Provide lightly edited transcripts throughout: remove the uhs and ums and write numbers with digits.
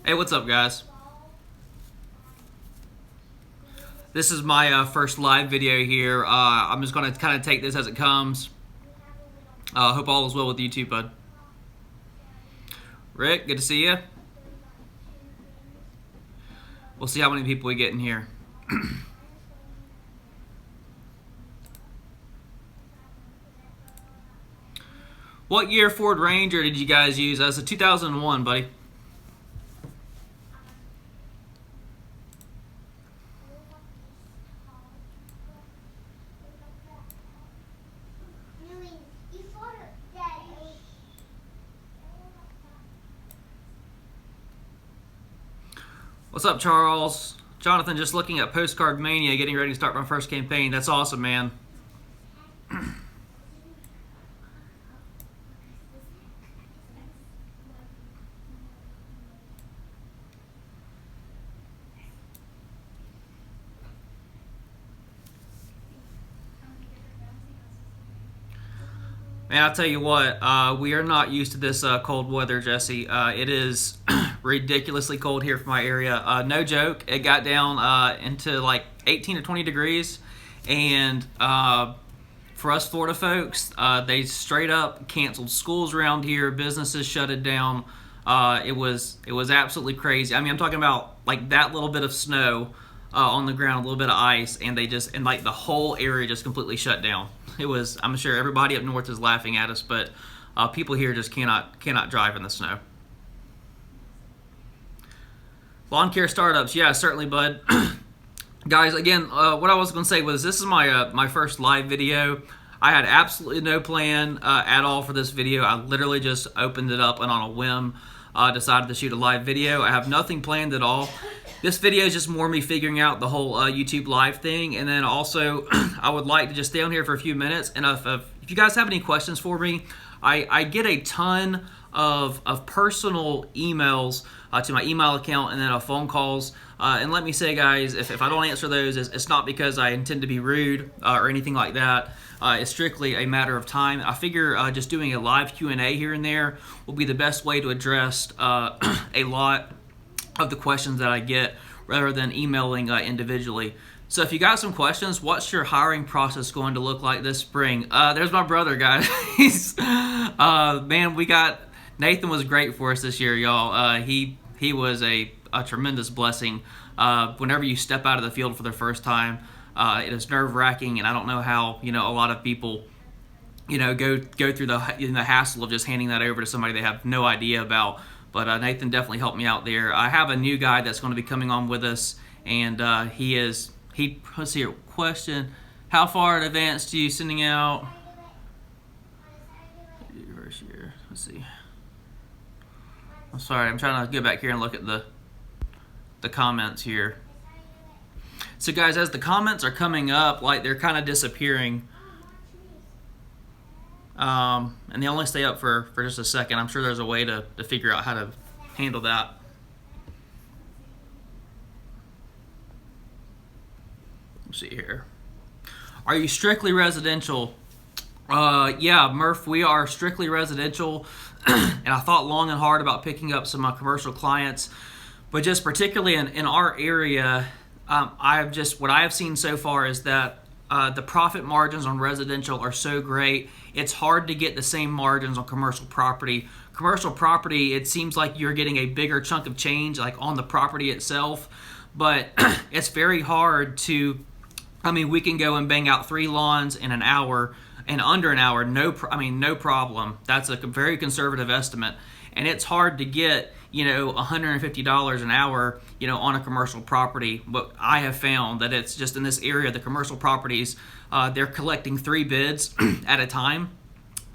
Hey, what's up, guys? This is my first live video here. I'm just going to kind of take this as it comes. Hope all is well with YouTube, bud. Rick, good to see you. We'll see how many people we get in here. What year Ford Ranger did you guys use? That's a 2001, buddy. What's up, Charles? Jonathan, just looking at Postcard Mania, getting ready to start my first campaign. That's awesome, man. Man, I'll tell you what, we are not used to this cold weather, Jesse. It is ridiculously cold here for my area. No joke, it got down into like 18 to 20 degrees. And for us Florida folks, they straight up canceled schools around here. Businesses shut it down. It was absolutely crazy. I mean, I'm talking about like that little bit of snow on the ground, a little bit of ice, and like the whole area just completely shut down. It was, I'm sure everybody up north is laughing at us, but people here just cannot drive in the snow. Lawn care startups, yeah, certainly, bud. Guys, again, what I was going to say was this is my first live video. I had absolutely no plan at all for this video. I literally just opened it up and on a whim decided to shoot a live video. I have nothing planned at all. This video is just more me figuring out the whole YouTube live thing, and then also I would like to just stay on here for a few minutes, and if you guys have any questions for me, I get a ton of personal emails to my email account and then phone calls, and let me say, guys, if I don't answer those, it's not because I intend to be rude or anything like that. It's strictly a matter of time. I figure just doing a live Q&A here and there will be the best way to address a lot of the questions that I get rather than emailing individually. So if you got some questions, what's your hiring process going to look like this spring? There's my brother, guys. Man, Nathan was great for us this year, y'all. He was a tremendous blessing. Whenever you step out of the field for the first time, it is nerve-wracking, and I don't know how a lot of people go through the hassle of just handing that over to somebody they have no idea about. But Nathan definitely helped me out there. I have a new guy that's going to be coming on with us, and let's see here, question, how far in advance do you sending out? Let's see. I'm sorry, I'm trying to get back here and look at the comments here. So guys, as the comments are coming up, like they're kind of disappearing. And they only stay up for just a second. I'm sure there's a way to figure out how to handle that. Let's see here. Are you strictly residential? Yeah, Murph, we are strictly residential. And I thought long and hard about picking up some commercial clients. But just particularly in our area, what I have seen so far is that the profit margins on residential are so great, it's hard to get the same margins on commercial property. Commercial property, it seems like you're getting a bigger chunk of change like on the property itself, but it's very hard to, we can go and bang out 3 lawns in an hour, and under an hour, no problem. That's a very conservative estimate, and it's hard to get $150 an hour, on a commercial property. But I have found that it's just in this area, the commercial properties, they're collecting 3 bids at a time,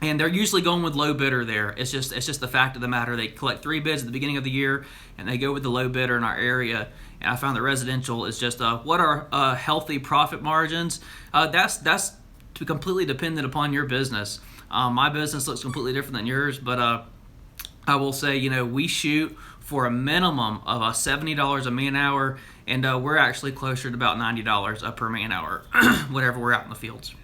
and they're usually going with low bidder there. It's just the fact of the matter. They collect 3 bids at the beginning of the year, and they go with the low bidder in our area. And I found that residential is just what are healthy profit margins. That's completely dependent upon your business. My business looks completely different than yours, but I will say, we shoot for a minimum of $70 a man hour, and we're actually closer to about $90 per man hour whenever we're out in the fields.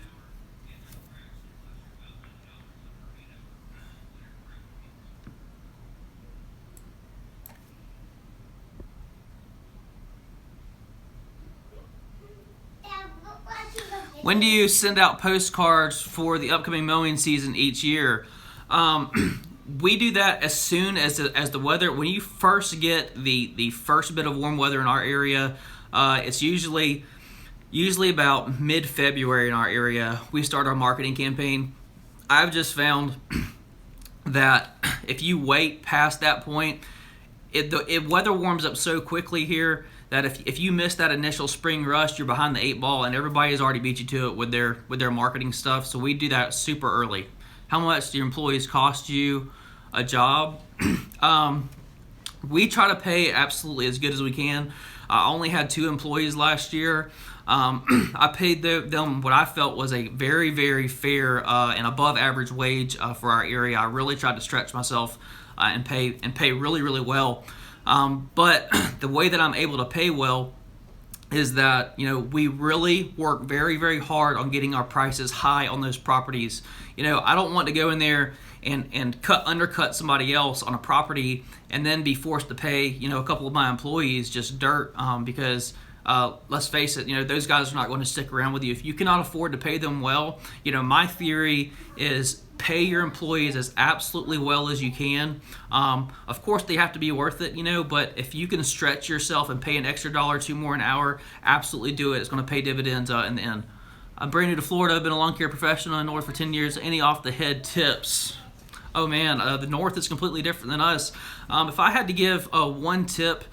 When do you send out postcards for the upcoming mowing season each year? We do that as soon as the weather. When you first get the first bit of warm weather in our area, it's usually about mid-February in our area. We start our marketing campaign. I've just found that if you wait past that point, weather warms up so quickly here that if you miss that initial spring rush, you're behind the 8 ball, and everybody has already beat you to it with their marketing stuff. So we do that super early. How much do your employees cost you a job? We try to pay absolutely as good as we can. I only had 2 employees last year. I paid them what I felt was a very, very fair and above average wage for our area. I really tried to stretch myself and pay really, really well. But the way that I'm able to pay well is that, we really work very, very hard on getting our prices high on those properties. I don't want to go in there and undercut somebody else on a property and then be forced to pay, a couple of my employees just dirt because let's face it, those guys are not going to stick around with you. If you cannot afford to pay them well, my theory is pay your employees as absolutely well as you can. Of course, they have to be worth it, but if you can stretch yourself and pay an extra $1 or $2 more an hour, absolutely do it. It's going to pay dividends in the end. I'm brand new to Florida. I've been a lawn care professional in the North for 10 years. Any off-the-head tips? Oh, man, the North is completely different than us. If I had to give one tip,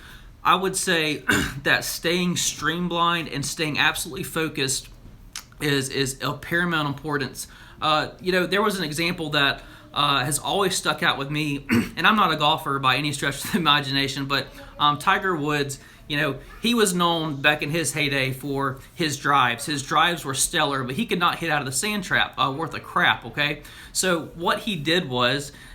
I would say that staying streamlined and staying absolutely focused is of paramount importance. There was an example that has always stuck out with me, and I'm not a golfer by any stretch of the imagination, but Tiger Woods, he was known back in his heyday for his drives. His drives were stellar, but he could not hit out of the sand trap worth a crap, okay? So what he did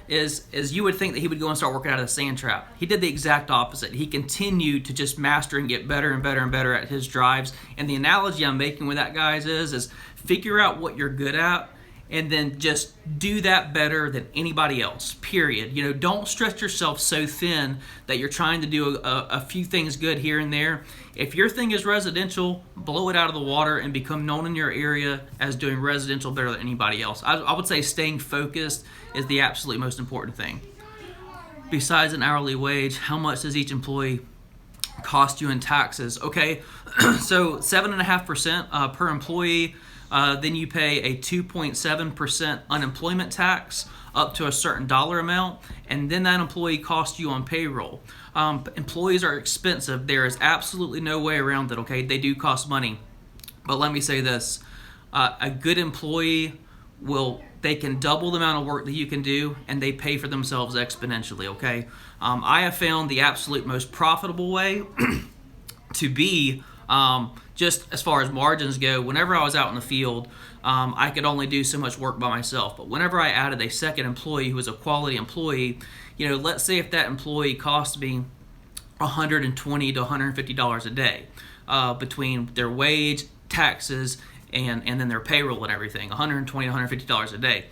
is you would think that he would go and start working out of the sand trap. He did the exact opposite. He continued to just master and get better and better and better at his drives. And the analogy I'm making with that, guys, is figure out what you're good at and then just do that better than anybody else, period. Don't stretch yourself so thin that you're trying to do a few things good here and there. If your thing is residential, blow it out of the water and become known in your area as doing residential better than anybody else. I would say staying focused is the absolute most important thing. Besides an hourly wage, how much does each employee cost you in taxes? Okay, so 7.5% per employee. Then you pay a 2.7% unemployment tax up to a certain dollar amount, and then that employee costs you on payroll. Employees are expensive. There is absolutely no way around it, okay? They do cost money. But let me say this. A good employee they can double the amount of work that you can do, and they pay for themselves exponentially, okay? I have found the absolute most profitable way to be just as far as margins go. Whenever I was out in the field, I could only do so much work by myself. But whenever I added a second employee who was a quality employee, let's say if that employee cost me $120 to $150 a day between their wage, taxes, and then their payroll and everything, $120 to $150 a day.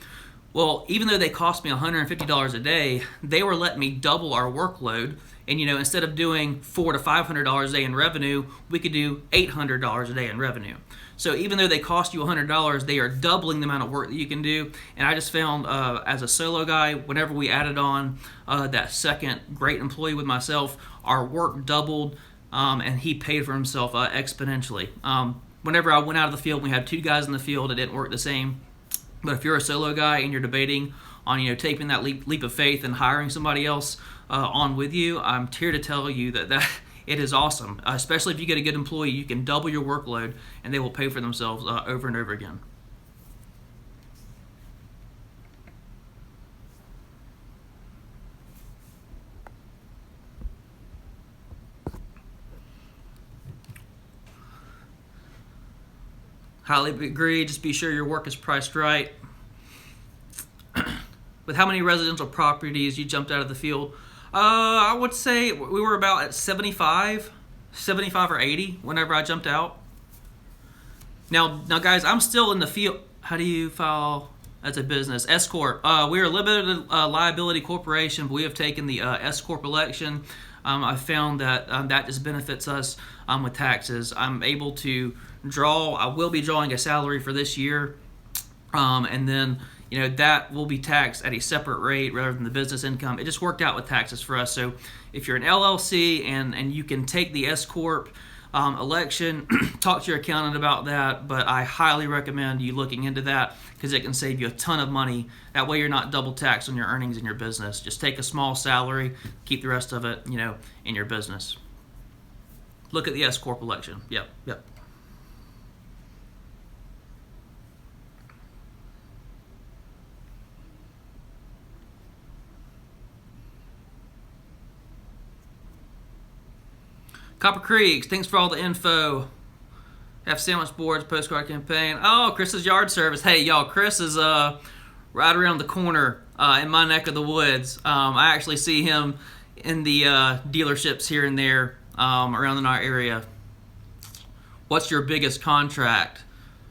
Well, even though they cost me $150 a day, they were letting me double our workload. And, instead of doing $400 to $500 a day in revenue, we could do $800 a day in revenue. So even though they cost you $100, they are doubling the amount of work that you can do. And I just found as a solo guy, whenever we added on that second great employee with myself, our work doubled and he paid for himself exponentially. Whenever I went out of the field, we had 2 guys in the field, it didn't work the same. But if you're a solo guy and you're debating on taking that leap of faith and hiring somebody else on with you, I'm here to tell you that it is awesome. Especially if you get a good employee, you can double your workload and they will pay for themselves over and over again. Highly agree. Just be sure your work is priced right. With how many residential properties you jumped out of the field? I would say we were about at 75 or 80 whenever I jumped out. Now, guys, I'm still in the field. How do you file as a business? S Corp. We are a limited liability corporation, but we have taken the S Corp election. I found that that just benefits us with taxes. I'm able to draw. I will be drawing a salary for this year, and then that will be taxed at a separate rate rather than the business income. It just worked out with taxes for us. So if you're an LLC and you can take the S corp election, talk to your accountant about that. But I highly recommend you looking into that because it can save you a ton of money. That way you're not double taxed on your earnings in your business. Just take a small salary, keep the rest of it, in your business. Look at the S corp election. Yep. Copper Creeks, thanks for all the info. Have sandwich boards, postcard campaign. Oh, Chris's yard service. Hey, y'all, Chris is right around the corner in my neck of the woods. I actually see him in the dealerships here and there around in our area. What's your biggest contract?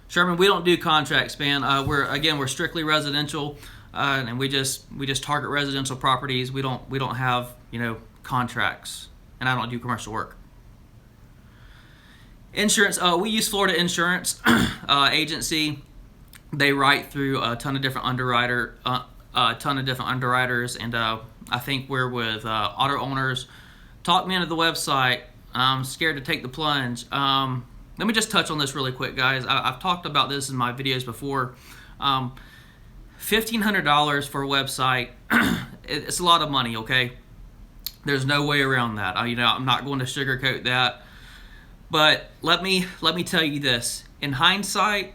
Sherman, we don't do contracts, man. We're strictly residential, and we just target residential properties. We don't have contracts, and I don't do commercial work. Insurance, we use Florida Insurance Agency. They write through a ton of different underwriters, and I think we're with auto owners. Talk me into the website. I'm scared to take the plunge. Let me just touch on this really quick, guys. I've talked about this in my videos before. $1,500 for a website, it's a lot of money, okay? There's no way around that. I'm not going to sugarcoat that. But let me tell you this. In hindsight,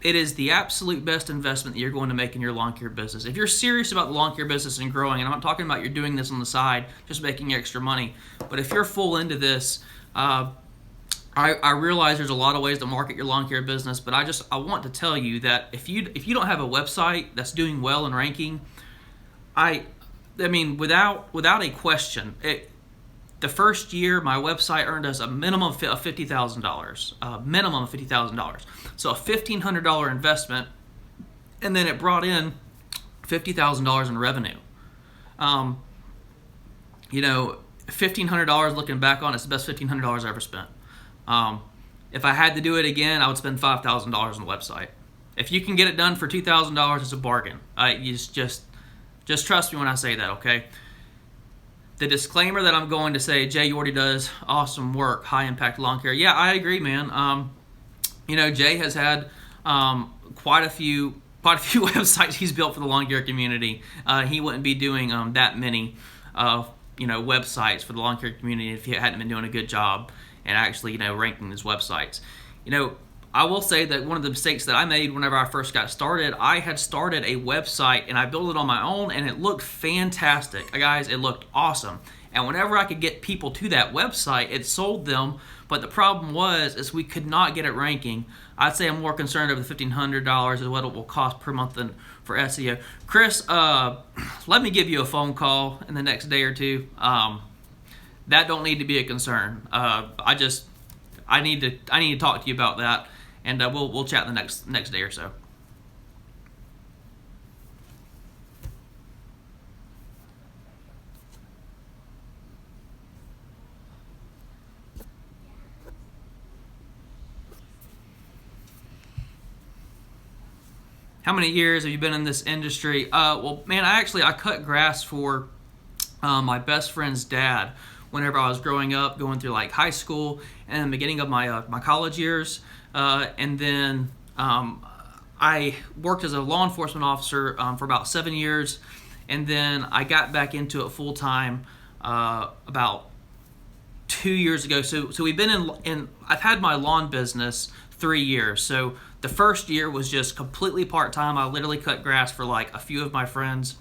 it is the absolute best investment that you're going to make in your lawn care business. If you're serious about the lawn care business and growing, and I'm not talking about you're doing this on the side, just making extra money, but if you're full into this, I realize there's a lot of ways to market your lawn care business, but I want to tell you that if you don't have a website that's doing well in ranking, I mean without a question, the first year, my website earned us a minimum of $50,000. So a $1,500 investment, and then it brought in $50,000 in revenue. $1,500 looking back on, it's the best $1,500 I ever spent. If I had to do it again, I would spend $5,000 on the website. If you can get it done for $2,000, it's a bargain. You just trust me when I say that, okay? The disclaimer that I'm going to say, Jay Yorty does awesome work, high impact lawn care. Yeah, I agree, man. Jay has had quite a few websites he's built for the lawn care community. He wouldn't be doing that many websites for the lawn care community if he hadn't been doing a good job and actually ranking his websites. I will say that one of the mistakes that I made whenever I first got started, I had started a website and I built it on my own and it looked fantastic. Guys, it looked awesome. And whenever I could get people to that website, it sold them. But the problem is we could not get it ranking. I'd say I'm more concerned over the $1,500 is what it will cost per month than for SEO. Chris, let me give you a phone call in the next day or two. That don't need to be a concern. I need to talk to you about that. And we'll chat the next day or so. How many years have you been in this industry? Well, man, I cut grass for my best friend's dad whenever I was growing up, going through like high school and the beginning of my college years. And then I worked as a law enforcement officer for about 7 years, and then I got back into it full time about 2 years ago. So we've been in. I've had my lawn business 3 years. So the first year was just completely part time. I literally cut grass for like a few of my friends,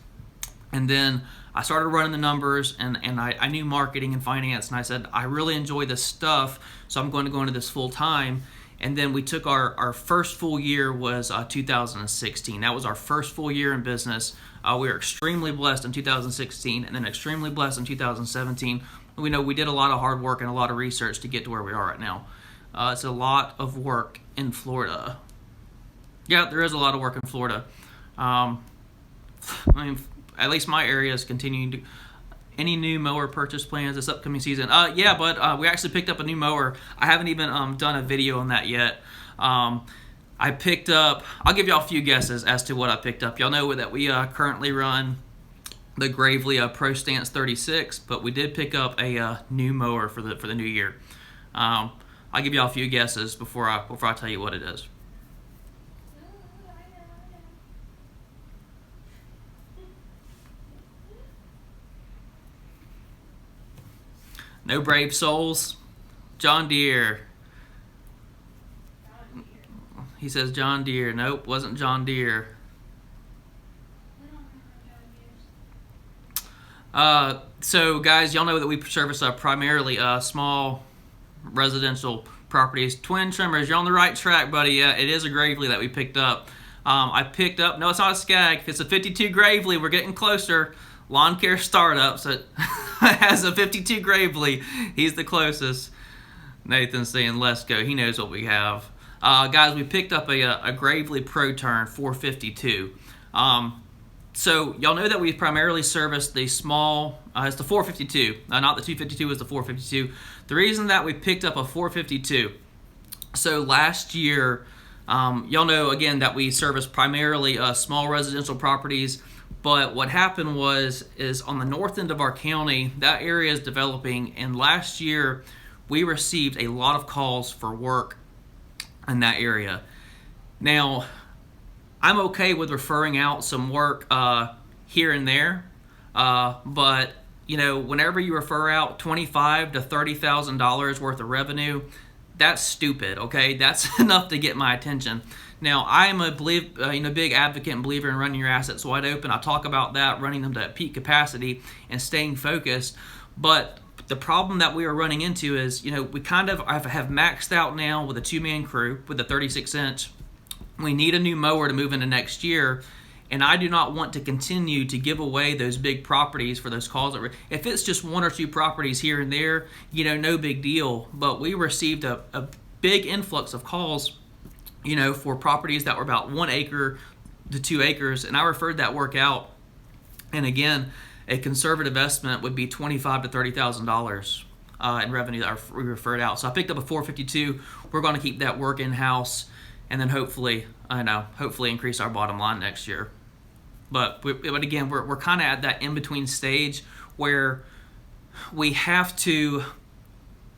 and then I started running the numbers, and I knew marketing and finance, and I said I really enjoy this stuff, so I'm going to go into this full time. And then we took our first full year was 2016. That was our first full year in business. We were extremely blessed in 2016 and then extremely blessed in 2017. We know we did a lot of hard work and a lot of research to get to where we are right now. It's a lot of work in Florida. Yeah, there is a lot of work in Florida. I mean, at least my area is continuing to... Any new mower purchase plans this upcoming season? Yeah, but we actually picked up a new mower. I haven't even done a video on that yet. I picked up, I'll give y'all a few guesses as to what I picked up. Y'all know that we currently run the Gravely Pro Stance 36, but we did pick up a new mower for the new year. I'll give y'all a few guesses before I tell you what it is. No brave souls. John Deere. He says John Deere. Nope, wasn't John Deere. So guys, y'all know that we service primarily small residential properties. Twin trimmers, you're on the right track, buddy. Yeah, it is a Gravely that we picked up. I picked up, no, it's not a Skag. It's a 52 Gravely. We're getting closer. Lawn Care Startups. It has a 52 Gravely. He's the closest. Nathan's saying, let's go. He knows what we have. Guys, we picked up a Gravely Pro Turn 452. So y'all know that we primarily service the small, it's the 452, not the 252, it's the 452. The reason that we picked up a 452, so last year, y'all know again that we service primarily small residential properties, but what happened is on the north end of our county, that area is developing, and last year we received a lot of calls for work in that area. Now, I'm okay with referring out some work here and there, but you know, whenever you refer out $25,000 to $30,000 worth of revenue, that's stupid. Okay, that's enough to get my attention. Now, I'm a big advocate and believer in running your assets wide open. I talk about that, running them to peak capacity and staying focused. But the problem that we are running into is, you know, we kind of have maxed out now with a 2-man crew with a 36-inch. We need a new mower to move into next year, and I do not want to continue to give away those big properties for those calls. If it's just 1 or 2 properties here and there, you know, no big deal. But we received a big influx of calls, you know, for properties that were about 1 acre to 2 acres, and I referred that work out. And again, a conservative estimate would be $25,000 to $30,000 in revenue that we referred out. So I picked up a 452. We're going to keep that work in house, and then hopefully increase our bottom line next year. But again, we're kind of at that in-between stage where we have to,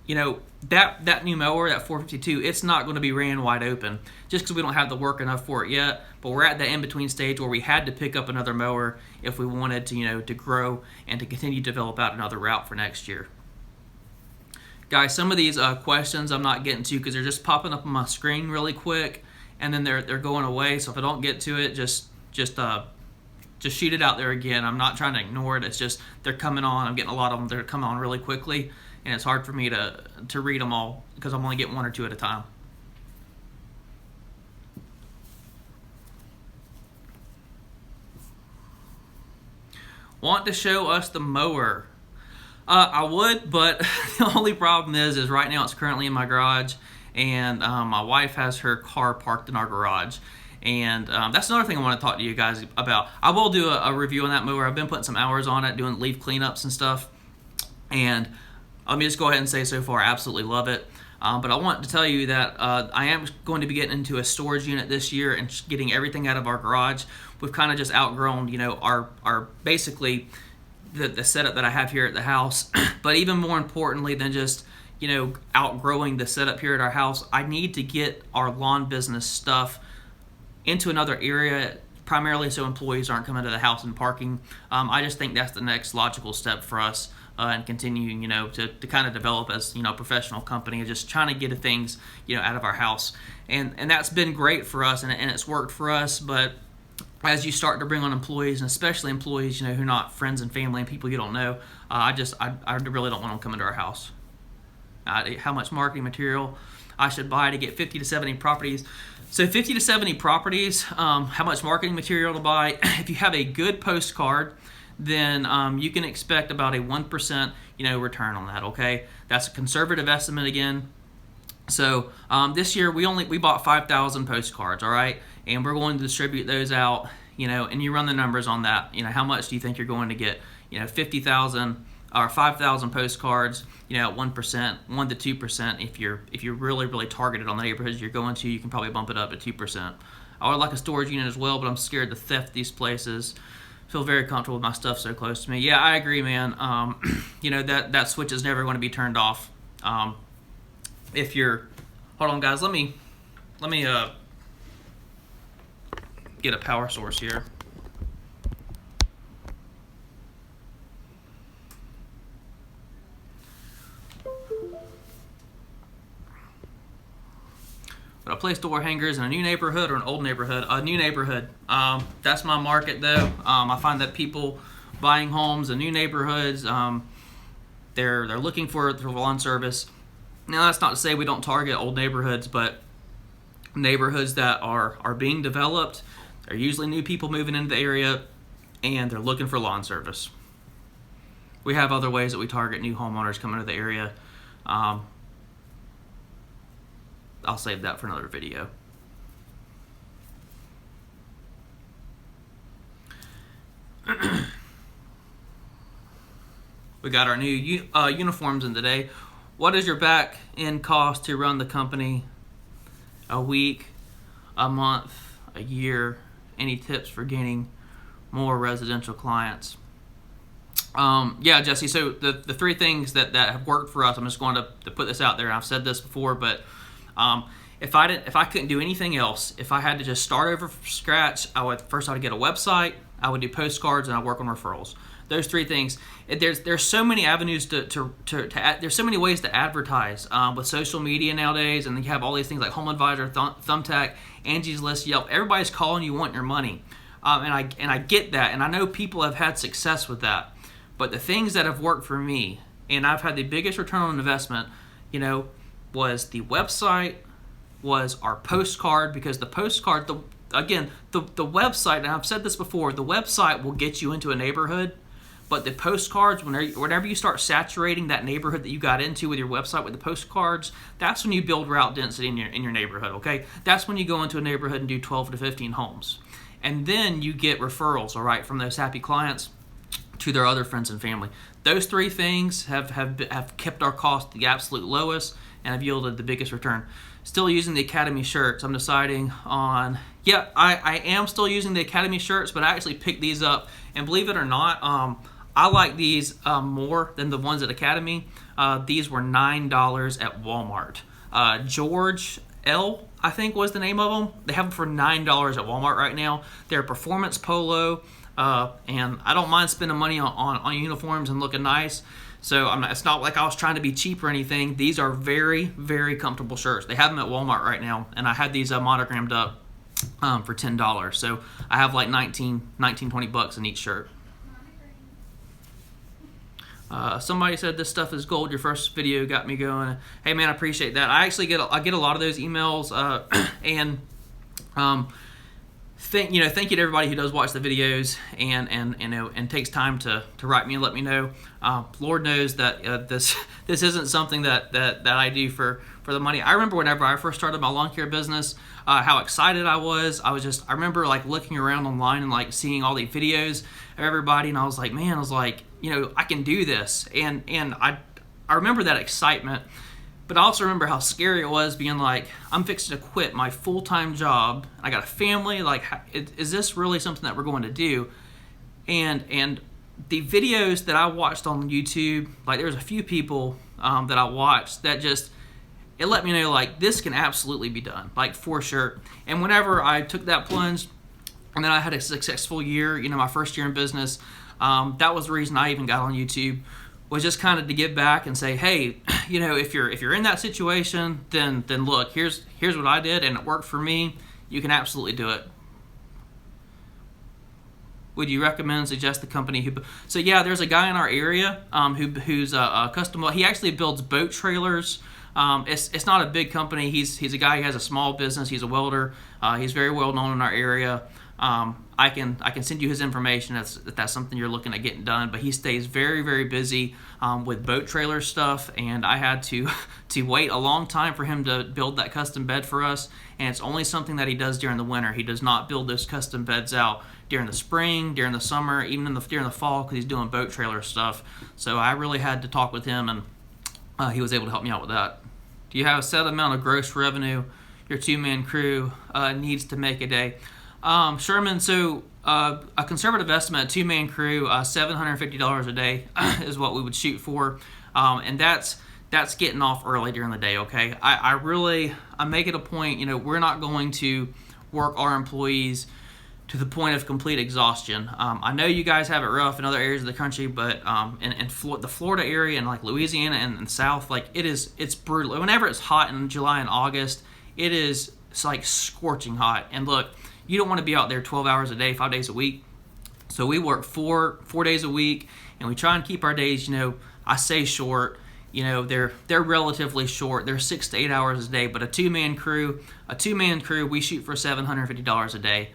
you know, that new mower, that 452, it's not going to be ran wide open just because we don't have the work enough for it yet. But we're at that in-between stage where we had to pick up another mower if we wanted to, you know, to grow and to continue to develop out another route for next year. Guys, some of these questions I'm not getting to because they're just popping up on my screen really quick, and then they're going away. So if I don't get to it, just shoot it out there again. I'm not trying to ignore it. It's just they're coming on. I'm getting a lot of them. They're coming on really quickly, and it's hard for me to read them all because I'm only getting 1 or 2 at a time. Want to show us the mower? I would, but the only problem is right now it's currently in my garage, and my wife has her car parked in our garage. And that's another thing I want to talk to you guys about. I will do a review on that mower. I've been putting some hours on it, doing leaf cleanups and stuff. And let me just go ahead and say so far, I absolutely love it. But I want to tell you that I am going to be getting into a storage unit this year and getting everything out of our garage. We've kind of just outgrown, you know, our basically the setup that I have here at the house. But even more importantly than just, you know, outgrowing the setup here at our house, I need to get our lawn business stuff into another area, primarily so employees aren't coming to the house and parking. I just think that's the next logical step for us, and continuing, you know, to kind of develop as, you know, a professional company and just trying to get things, you know, out of our house. And that's been great for us, and it's worked for us. But as you start to bring on employees, and especially employees, you know, who are not friends and family and people you don't know, I really don't want them coming to our house. How much marketing material I should buy to get 50 to 70 properties. So 50 to 70 properties, how much marketing material to buy. If you have a good postcard, then you can expect about a 1%, you know, return on that, okay? That's a conservative estimate again. So this year we bought 5,000 postcards, all right? And we're going to distribute those out, you know, and you run the numbers on that. You know, how much do you think you're going to get, 50,000 or 5,000 postcards, at 1%, 1 to 2%. If you're really targeted on the neighborhoods you're going to, you can probably bump it up to 2%. I would like a storage unit as well, but I'm scared to theft these places. Feel very comfortable with my stuff so close to me. Yeah, I agree, man. That switch is never going to be turned off. If you're, hold on, guys. Let me get a power source here. But I place door hangers in a new neighborhood or an old neighborhood? A new neighborhood. That's my market, though. I find that people buying homes in new neighborhoods, they're looking for lawn service. Now, that's not to say we don't target old neighborhoods, but neighborhoods that are being developed, they're usually new people moving into the area, and they're looking for lawn service. We have other ways that we target new homeowners coming to the area. I'll save that for another video. We got our new uniforms in today. What is your back end cost to run the company? A week, a month, a year? Any tips for gaining more residential clients? Yeah, Jesse, so the three things that have worked for us, I'm just going to put this out there. I've said this before, but if I couldn't do anything else, if I had to just start over from scratch, I would get a website, I would do postcards, and I'd work on referrals. Those three things. There's so many avenues there's so many ways to advertise with social media nowadays, and you have all these things like Home Advisor, Thumbtack, Angie's List, Yelp. Everybody's calling you wanting your money, and I get that, and I know people have had success with that. But the things that have worked for me, and I've had the biggest return on investment, was the website, was our postcard, because the postcard, the website, and I've said this before, the website will get you into a neighborhood, but the postcards, whenever you start saturating that neighborhood that you got into with your website with the postcards, that's when you build route density in your neighborhood, okay? That's when you go into a neighborhood and do 12 to 15 homes. And then you get referrals, all right, from those happy clients to their other friends and family. Those three things have kept our cost the absolute lowest and have yielded the biggest return. Still using the Academy shirts. I'm deciding on, I am still using the Academy shirts, but I actually picked these up, and believe it or not, I like these more than the ones at Academy. These were $9 at Walmart. George L, I think was the name of them. They have them for $9 at Walmart right now. They're a performance polo, and I don't mind spending money on uniforms and looking nice. So it's not like I was trying to be cheap or anything. These are very, very comfortable shirts. They have them at Walmart right now, and I had these monogrammed up for $10. So I have like 20 bucks in each shirt. Somebody said this stuff is gold. Your first video got me going. Hey man, I appreciate that. I actually get a lot of those emails, and thank you to everybody who does watch the videos and takes time to write me and let me know. Lord knows that this isn't something that I do for the money. I remember whenever I first started my lawn care business, how excited I was. I remember like looking around online and like seeing all the videos of everybody, and I was like, I can do this, and I remember that excitement. But I also remember how scary it was being like, I'm fixing to quit my full-time job. I got a family. Like, is this really something that we're going to do? And the videos that I watched on YouTube, like there was a few people that I watched that it let me know like this can absolutely be done, like for sure. And whenever I took that plunge, and then I had a successful year, my first year in business, that was the reason I even got on YouTube. Was just kind of to give back and say, hey, if you're in that situation, then look, here's what I did and it worked for me. You can absolutely do it. Would you recommend, suggest the company who? So yeah, there's a guy in our area who's a custom. He actually builds boat trailers. It's not a big company. He's a guy who has a small business. He's a welder. He's very well known in our area. I can send you his information if that's something you're looking at getting done, but he stays very, very busy with boat trailer stuff, and I had to wait a long time for him to build that custom bed for us, and it's only something that he does during the winter. He does not build those custom beds out during the spring, during the summer, even during the fall, because he's doing boat trailer stuff. So I really had to talk with him, and he was able to help me out with that. Do you have a set amount of gross revenue your two-man crew needs to make a day? Sherman, so a conservative estimate, two-man crew, $750 a day is what we would shoot for, and that's getting off early during the day. Okay, I make it a point. We're not going to work our employees to the point of complete exhaustion. I know you guys have it rough in other areas of the country, but in the Florida area and like Louisiana and South, like it's brutal. Whenever it's hot in July and August, it's like scorching hot. And look, you don't want to be out there 12 hours a day, 5 days a week. So we work four days a week, and we try and keep our days, I say short. They're relatively short. They're 6 to 8 hours a day. But a two-man crew, we shoot for $750 a day.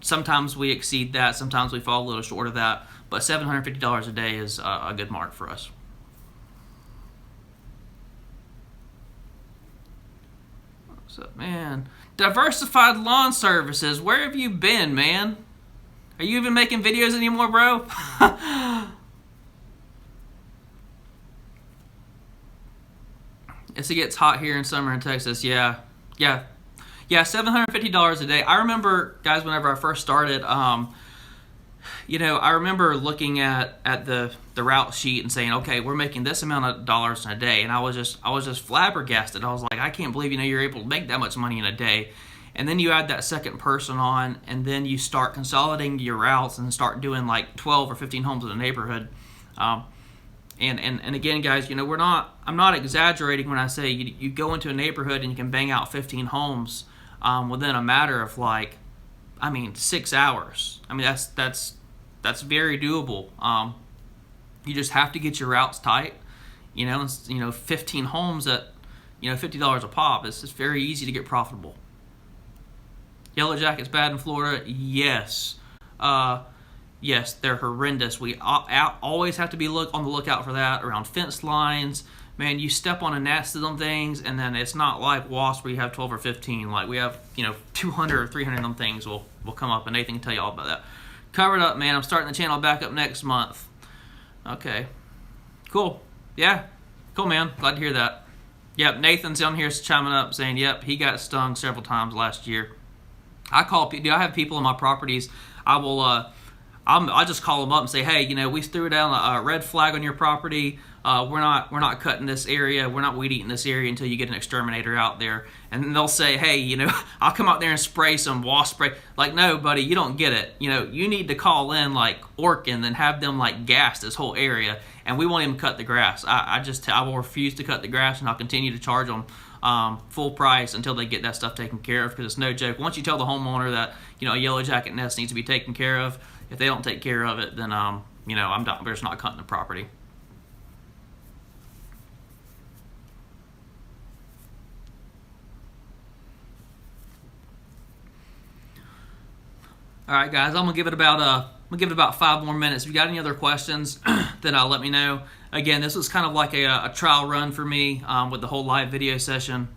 Sometimes we exceed that. Sometimes we fall a little short of that. But $750 a day is a good mark for us. What's up, man? Diversified Lawn Services. Where have you been, man? Are you even making videos anymore, bro? It gets hot here in summer in Texas. Yeah, $750 a day. I remember, guys, whenever I first started, I remember looking at the route sheet and saying, okay, we're making this amount of dollars in a day, and I was just flabbergasted. I was like, I can't believe you're able to make that much money in a day. And then you add that second person on, and then you start consolidating your routes and start doing like 12 or 15 homes in a neighborhood. And again, guys, I'm not exaggerating when I say you go into a neighborhood and you can bang out 15 homes within a matter of 6 hours. I mean, that's very doable. You just have to get your routes tight. 15 homes at $50 a pop. It's very easy to get profitable. Yellow jackets bad in Florida? Yes. Yes, they're horrendous. We always have to be on the lookout for that around fence lines. Man, you step on a nest of them things, and then it's not like wasps where you have 12 or 15. Like we have, 200 or 300 of them things will come up, and Nathan can tell you all about that. Covered up, man. I'm starting the channel back up next month. Okay. Cool. Yeah. Cool, man. Glad to hear that. Yep, Nathan's on here chiming up saying, yep, he got stung several times last year. I have people on my properties. I'll just call them up and say, hey, we threw down a red flag on your property. We're not cutting this area. We're not weed eating this area until you get an exterminator out there. And they'll say, hey, I'll come out there and spray some wasp spray. Like, no, buddy, you don't get it. You need to call in like Orkin and have them like gas this whole area. And we won't even cut the grass. I will refuse to cut the grass, and I'll continue to charge them full price until they get that stuff taken care of, because it's no joke. Once you tell the homeowner that a yellow jacket nest needs to be taken care of, if they don't take care of it, then we're just not cutting the property. All right, guys, I'm gonna give it about 5 more minutes. If you got any other questions, then let me know. Again, this was kind of like a trial run for me with the whole live video session.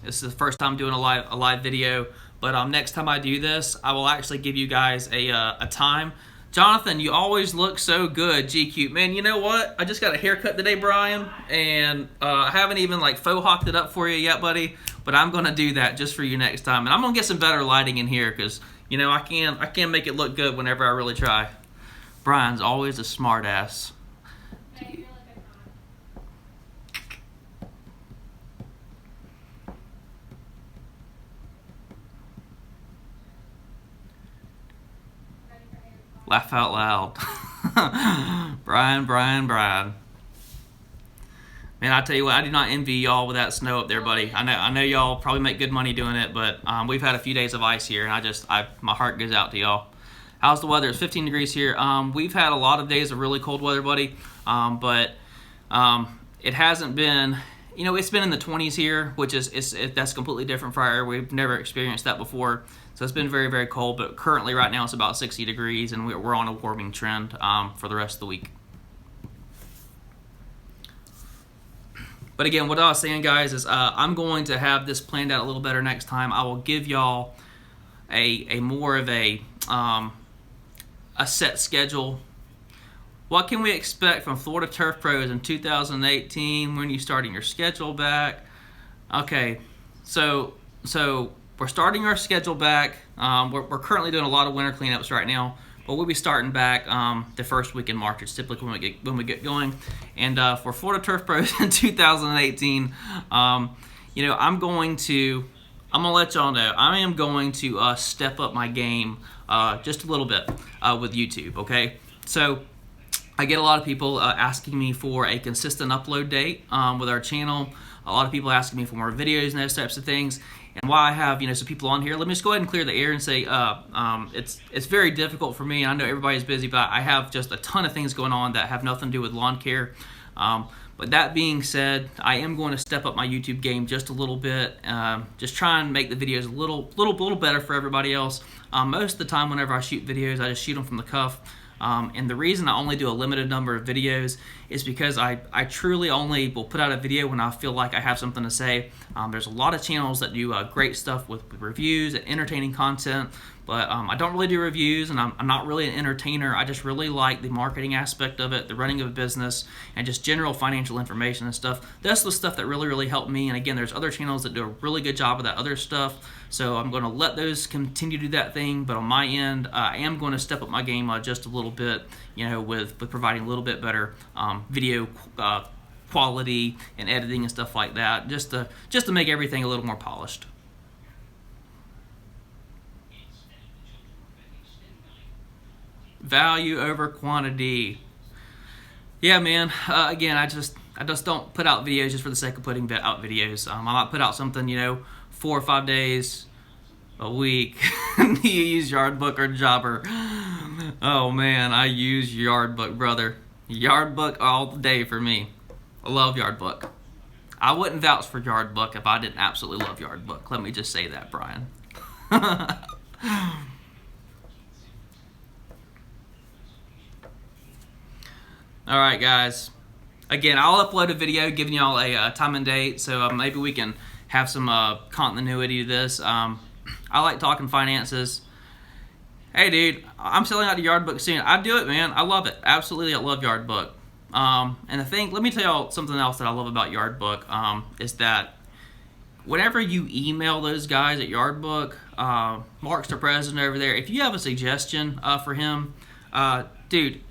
This is the first time doing a live video, but next time I do this, I will actually give you guys a time. Jonathan, you always look so good, GQ. Man, you know what? I just got a haircut today, Brian, and I haven't even faux hawked it up for you yet, buddy. But I'm gonna do that just for you next time, and I'm gonna get some better lighting in here because I can make it look good whenever I really try. Brian's always a smart ass. Laugh out loud. Brian. Man, I tell you what, I do not envy y'all with that snow up there, buddy. I know y'all probably make good money doing it, but we've had a few days of ice here, and my heart goes out to y'all. How's the weather? It's 15 degrees here. We've had a lot of days of really cold weather, buddy, but it hasn't been, it's been in the 20s here, which that's completely different for our area. We've never experienced that before. So it's been very, very cold, but currently right now it's about 60 degrees, and we're on a warming trend for the rest of the week. But again, what I was saying, guys, is I'm going to have this planned out a little better next time. I will give y'all a more of a set schedule. What can we expect from Florida Turf Pros in 2018? When are you starting your schedule back? Okay, so we're starting our schedule back. We're currently doing a lot of winter cleanups right now, but we'll be starting back the first week in March. It's typically when we get going. And for Florida Turf Pros in 2018, you know, I'm gonna let y'all know I am going to step up my game just a little bit with YouTube. Okay, so I get a lot of people asking me for a consistent upload date with our channel. A lot of people asking me for more videos and those types of things. And while I have, you know, some people on here, let me just go ahead and clear the air and say it's very difficult for me. I know everybody's busy, but I have just a ton of things going on that have nothing to do with lawn care. But that being said, I am going to step up my YouTube game just a little bit. Just try and make the videos a little better for everybody else. Most of the time, whenever I shoot videos, I just shoot them from the cuff. And the reason I only do a limited number of videos is because I truly only will put out a video when I feel like I have something to say. There's a lot of channels that do great stuff with reviews and entertaining content, but I don't really do reviews, and I'm not really an entertainer. I just really like the marketing aspect of it, the running of a business, and just general financial information and stuff. That's the stuff that really helped me. And again, there's other channels that do a really good job of that other stuff, so I'm going to let those continue to do that thing. But on my end, I am going to step up my game just a little bit, you know, with providing a little bit better video quality and editing and stuff like that, just to make everything a little more polished. Value over quantity. Yeah, man. Again, I just don't put out videos just for the sake of putting out videos. I might put out something, you know, 4 or 5 days a week. You use Yardbook or Jobber? Oh man, I use Yardbook, brother. Yardbook all day for me. I love Yardbook. I wouldn't vouch for Yardbook if I didn't absolutely love Yardbook. Let me just say that, Brian. All right, guys. Again, I'll upload a video giving y'all a time and date, so maybe we can have some continuity to this. I like talking finances. Hey, dude, I'm selling out the Yardbook soon. I do it, man. I love it. Absolutely, I love Yardbook. And the thing, let me tell y'all something else that I love about Yardbook is that whenever you email those guys at Yardbook, Mark's the president over there, if you have a suggestion for him, dude,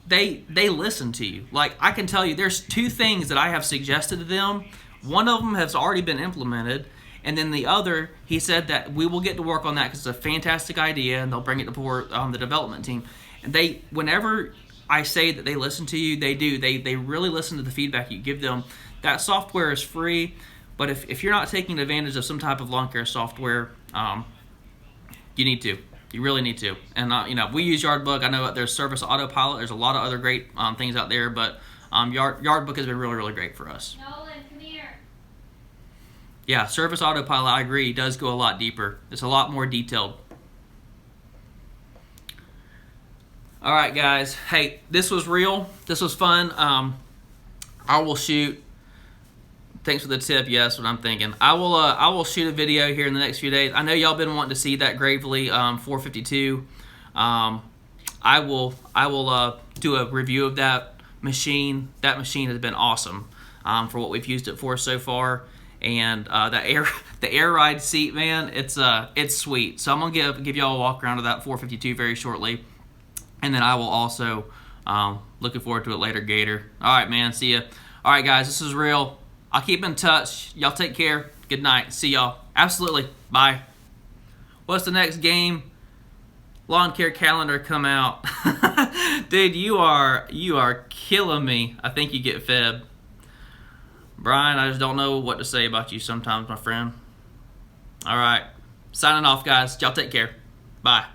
they listen to you. Like, I can tell you, there's 2 things that I have suggested to them. One of them has already been implemented, and then the other, he said that we will get to work on that because it's a fantastic idea, and they'll bring it to the development team. And whenever I say that they listen to you, they do. They really listen to the feedback you give them. That software is free, but if you're not taking advantage of some type of lawn care software, you need to. You really need to. And you know, we use Yardbook. I know there's Service Autopilot. There's a lot of other great things out there, but Yardbook has been really great for us. Nolan, come here. Yeah, Service Autopilot, I agree, does go a lot deeper. It's a lot more detailed. All right, guys. Hey, this was real. This was fun. I will shoot. Thanks for the tip. Yes, what I'm thinking. I will shoot a video here in the next few days. I know y'all been wanting to see that Gravely 452. I will do a review of that machine. That machine has been awesome for what we've used it for so far. And the air ride seat, man, it's sweet. So I'm gonna give y'all a walk around of that 452 very shortly, and then I will also looking forward to it later, Gator. All right, man. See ya. All right, guys. This is real. I'll keep in touch. Y'all take care. Good night. See y'all. Absolutely. Bye. What's the next game? Lawn care calendar come out. Dude, you are killing me. I think you get fed. Brian, I just don't know what to say about you sometimes, my friend. All right. Signing off, guys. Y'all take care. Bye.